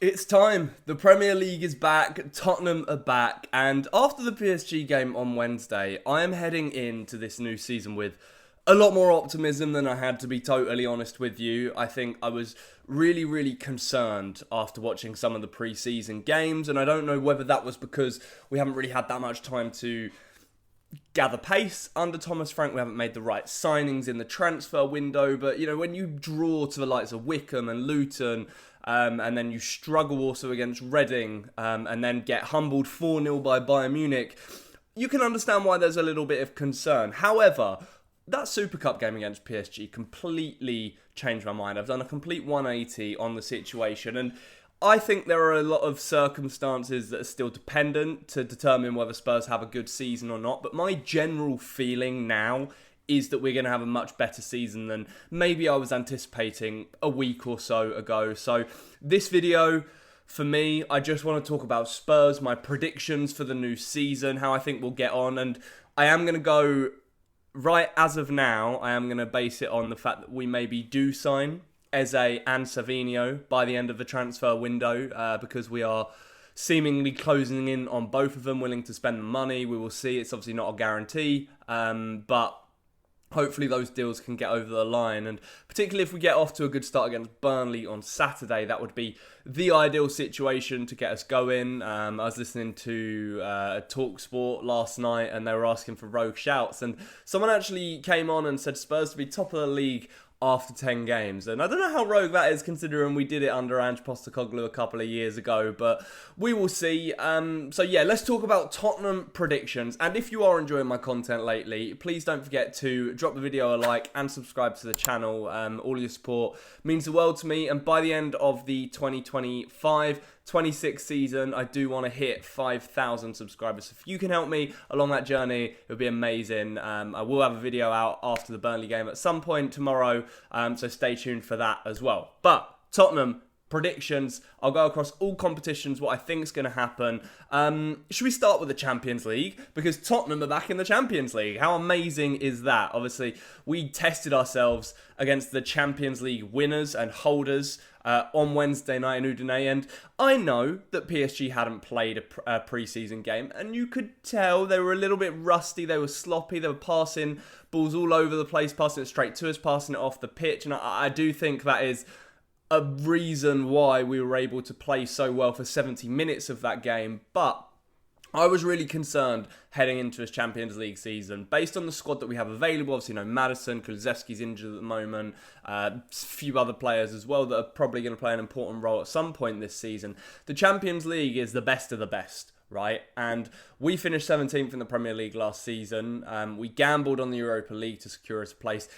It's time. The Premier League is back, Tottenham are back, and after the PSG game on Wednesday, I am heading into this new season with a lot more optimism than I had, to be totally honest with you. I think I was really concerned after watching some of the pre-season games, and I don't know whether that was because we haven't really had that much time to gather pace under Thomas Frank. We haven't made the right signings in the transfer window, but when you draw to the likes of Wickham and Luton, and then you struggle also against Reading, and then get humbled 4-0 by Bayern Munich, you can understand why there's a little bit of concern. However, that Super Cup game against PSG completely changed my mind. I've done a complete 180 on the situation, and I think there are a lot of circumstances that are still dependent to determine whether Spurs have a good season or not. But my general feeling now is that we're going to have a much better season than maybe I was anticipating a week or so ago. So this video, for me, I just want to talk about Spurs, my predictions for the new season, how I think we'll get on. And I am going to go, right as of now, I am going to base it on the fact that we maybe do sign Eze and Savinho by the end of the transfer window, because we are seemingly closing in on both of them, willing to spend the money. We will see. It's obviously not a guarantee, but hopefully those deals can get over the line, and particularly if we get off to a good start against Burnley on Saturday, that would be the ideal situation to get us going. I was listening to TalkSport last night, and they were asking for rogue shouts, and someone actually came on and said Spurs to be top of the league after 10 games. And I don't know how rogue that is, considering we did it under Ange Postecoglou a couple of years ago, but we will see. So yeah, let's talk about Tottenham predictions. And if you are enjoying my content lately, please don't forget to drop the video a like and subscribe to the channel. All your support means the world to me. And by the end of the 2025-26 season, I do want to hit 5,000 subscribers. So if you can help me along that journey, it would be amazing. I will have a video out after the Burnley game at some point tomorrow, so stay tuned for that as well. But Tottenham predictions, I'll go across all competitions, what I think is going to happen. Should we start with the Champions League? Because Tottenham are back in the Champions League. How amazing is that? Obviously, we tested ourselves against the Champions League winners and holders on Wednesday night in Udine, and I know that PSG hadn't played a pre-season game, and you could tell they were a little bit rusty. They were sloppy. They were passing balls all over the place, passing it straight to us, passing it off the pitch, and I do think that is a reason why we were able to play so well for 70 minutes of that game. But I was really concerned heading into this Champions League season based on the squad that we have available. Obviously, Maddison, Kulusevski's injured at the moment, a few other players as well that are probably going to play an important role at some point this season. The Champions League is the best of the best, right? And we finished 17th in the Premier League last season. We gambled on the Europa League to secure us a place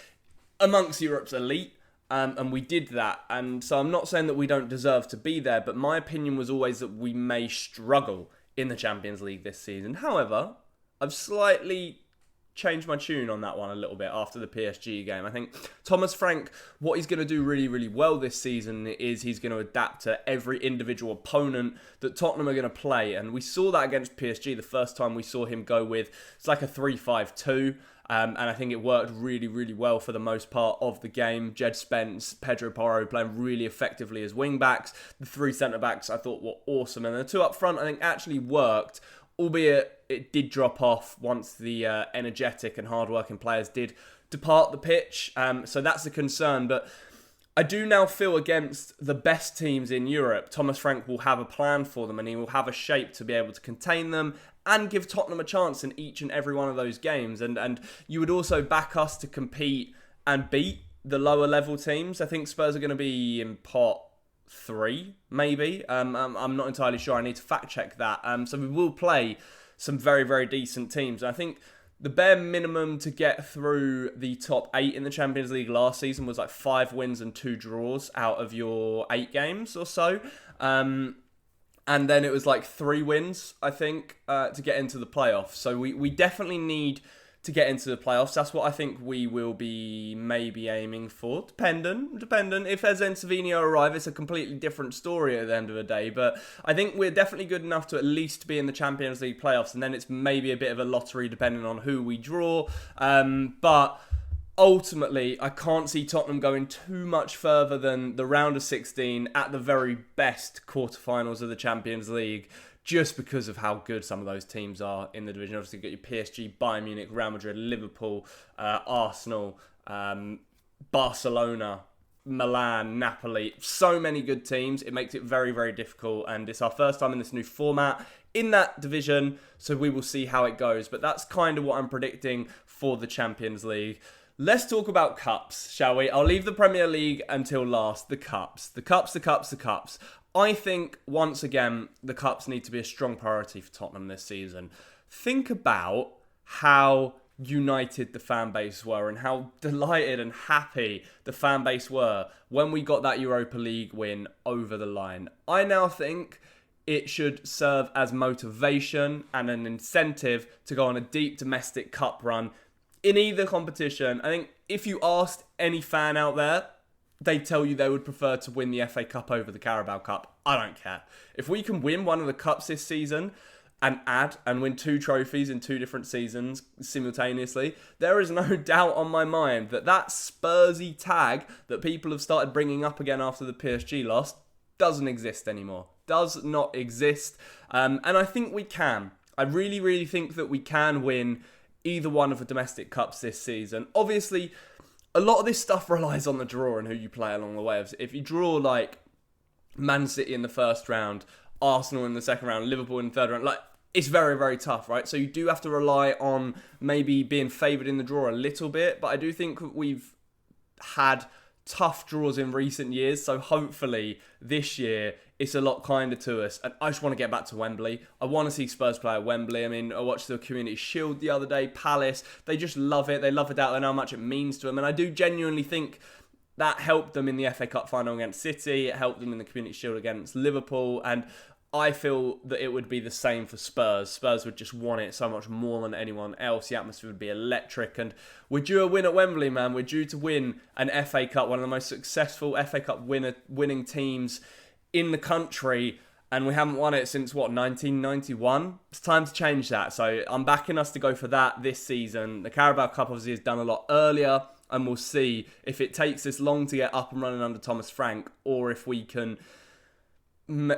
amongst Europe's elite. And we did that. And so I'm not saying that we don't deserve to be there, but my opinion was always that we may struggle in the Champions League this season. However, I've slightly changed my tune on that one a little bit after the PSG game. I think Thomas Frank, what he's going to do really well this season is he's going to adapt to every individual opponent that Tottenham are going to play. And we saw that against PSG the first time we saw him go with, it's like a 3-5-2. And I think it worked really well for the most part of the game. Jed Spence, Pedro Porro playing really effectively as wing-backs. The three centre-backs I thought were awesome. And the two up front I think actually worked, albeit it did drop off once the energetic and hard-working players did depart the pitch. So that's a concern. But I do now feel against the best teams in Europe, Thomas Frank will have a plan for them and he will have a shape to be able to contain them and give Tottenham a chance in each and every one of those games. And you would also back us to compete and beat the lower level teams. I think Spurs are going to be in pot 3, maybe. I'm not entirely sure. I need to fact check that. So we will play some very decent teams. And I think the bare minimum to get through the top 8 in the Champions League last season was like 5 wins and 2 draws out of your 8 games or so. And then it was like 3 wins, I think, to get into the playoffs. So we definitely need to get into the playoffs. That's what I think we will be maybe aiming for. Dependent. If Eze and Savinho arrive, it's a completely different story at the end of the day. But I think we're definitely good enough to at least be in the Champions League playoffs. And then it's maybe a bit of a lottery depending on who we draw. But ultimately, I can't see Tottenham going too much further than the round of 16, at the very best quarterfinals of the Champions League, just because of how good some of those teams are in the division. Obviously, you've got your PSG, Bayern Munich, Real Madrid, Liverpool, Arsenal, Barcelona, Milan, Napoli. So many good teams. It makes it very, very difficult. And it's our first time in this new format in that division, so we will see how it goes. But that's kind of what I'm predicting for the Champions League. Let's talk about cups, shall we? I'll leave the Premier League until last. The cups. The cups, the cups, the cups. I think, once again, the cups need to be a strong priority for Tottenham this season. Think about how united the fan base were and how delighted and happy the fan base were when we got that Europa League win over the line. I now think it should serve as motivation and an incentive to go on a deep domestic cup run in either competition. I think if you asked any fan out there, they'd tell you they would prefer to win the FA Cup over the Carabao Cup. I don't care. If we can win one of the cups this season and win 2 trophies in 2 different seasons simultaneously, there is no doubt on my mind that that Spursy tag that people have started bringing up again after the PSG loss doesn't exist anymore. Does not exist. And I think we can. I really, really think that we can win either one of the domestic cups this season. Obviously, a lot of this stuff relies on the draw and who you play along the way. If you draw like Man City in the first round, Arsenal in the second round, Liverpool in the third round, like, it's very, very tough, right? So you do have to rely on maybe being favoured in the draw a little bit, but I do think we've had tough draws in recent years, so hopefully this year it's a lot kinder to us. And I just want to get back to Wembley. I want to see Spurs play at Wembley. I mean, I watched the Community Shield the other day, Palace, they just love it. They love it out there, how much it means to them. And I do genuinely think that helped them in the FA Cup final against City. It helped them in the Community Shield against Liverpool. And I feel that it would be the same for Spurs. Spurs would just want it so much more than anyone else. The atmosphere would be electric. And we're due a win at Wembley, man. We're due to win an FA Cup, one of the most successful FA Cup winning teams in the country. And we haven't won it since, 1991? It's time to change that. So I'm backing us to go for that this season. The Carabao Cup obviously is done a lot earlier. And we'll see if it takes this long to get up and running under Thomas Frank, or if we can...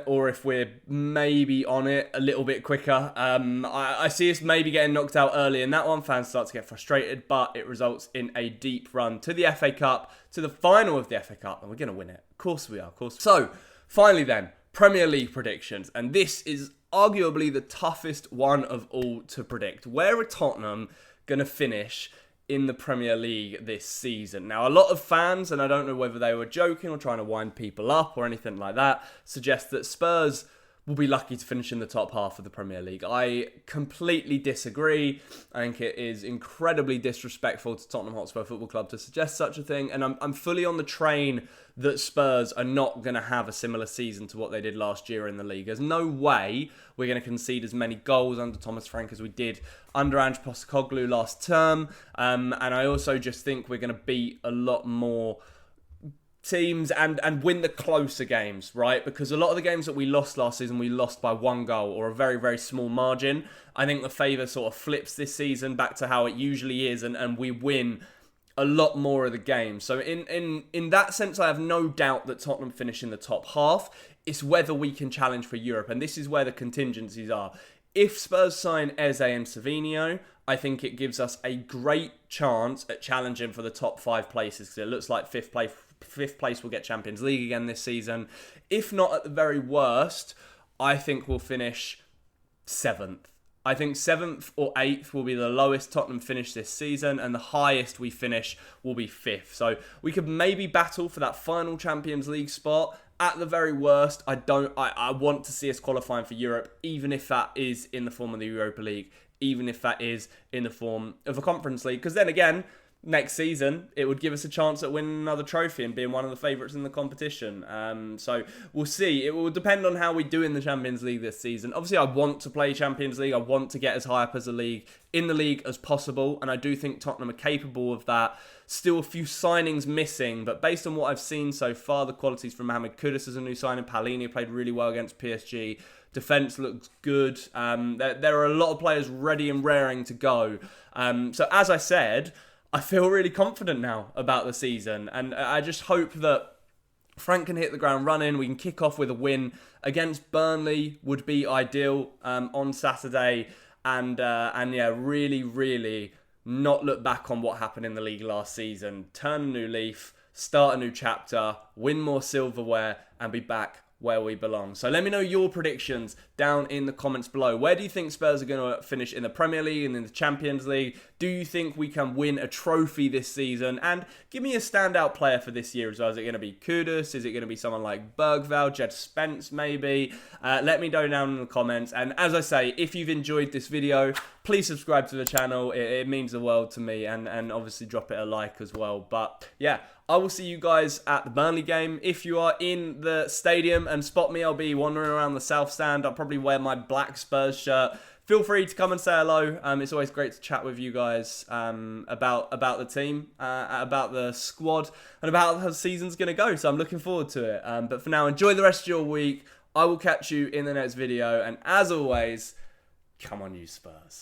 or if we're maybe on it a little bit quicker. I see us maybe getting knocked out early in that one. Fans start to get frustrated, but it results in a deep run to the FA Cup, to the final of the FA Cup, and we're going to win it. Of course we are, of course. So, finally then, Premier League predictions. And this is arguably the toughest one of all to predict. Where are Tottenham going to finish in the Premier League this season? Now, a lot of fans, and I don't know whether they were joking or trying to wind people up or anything like that, suggest that Spurs will be lucky to finish in the top half of the Premier League. I completely disagree. I think it is incredibly disrespectful to Tottenham Hotspur Football Club to suggest such a thing, and I'm fully on the train that Spurs are not going to have a similar season to what they did last year in the league. There's no way we're going to concede as many goals under Thomas Frank as we did under Ange Postecoglou last term, and I also just think we're going to beat a lot more teams and win the closer games, right? Because a lot of the games that we lost last season, we lost by 1 goal or a very, very small margin. I think the favour sort of flips this season back to how it usually is, and we win a lot more of the games. So in that sense, I have no doubt that Tottenham finish in the top half. It's whether we can challenge for Europe, and this is where the contingencies are. If Spurs sign Eze and Savinho, I think it gives us a great chance at challenging for the top 5 places, because it looks like fifth place will get Champions League again this season. If not, at the very worst, I think we'll finish 7th. I think 7th or 8th will be the lowest Tottenham finish this season, and the highest we finish will be 5th. So we could maybe battle for that final Champions League spot. At the very worst, I want to see us qualifying for Europe, even if that is in the form of the Europa League, even if that is in the form of a Conference League. Because then again, next season, it would give us a chance at winning another trophy and being one of the favourites in the competition. So we'll see. It will depend on how we do in the Champions League this season. Obviously, I want to play Champions League. I want to get as high up as in the league as possible. And I do think Tottenham are capable of that. Still a few signings missing. But based on what I've seen so far, the qualities from Mohamed Kudus as a new signing. Palhinha played really well against PSG. Defence looks good. There are a lot of players ready and raring to go. So as I said, I feel really confident now about the season, and I just hope that Frank can hit the ground running. We can kick off with a win against Burnley would be ideal on Saturday, and yeah, really not look back on what happened in the league last season. Turn a new leaf, start a new chapter, win more silverware, and be back where we belong. So let me know your predictions down in the comments below. Where do you think Spurs are going to finish in the Premier League and in the Champions League? Do you think we can win a trophy this season? And give me a standout player for this year as well. Is it going to be Kudus? Is it going to be someone like Bergvall, Jed Spence maybe? Let me know down in the comments. And as I say, if you've enjoyed this video, please subscribe to the channel. It means the world to me. And obviously drop it a like as well. But yeah, I will see you guys at the Burnley game. If you are in the stadium and spot me, I'll be wandering around the south stand. I'll probably wear my black Spurs shirt. Feel free to come and say hello. It's always great to chat with you guys about the team, about the squad, and about how the season's going to go. So I'm looking forward to it. But for now, enjoy the rest of your week. I will catch you in the next video. And as always, come on you Spurs.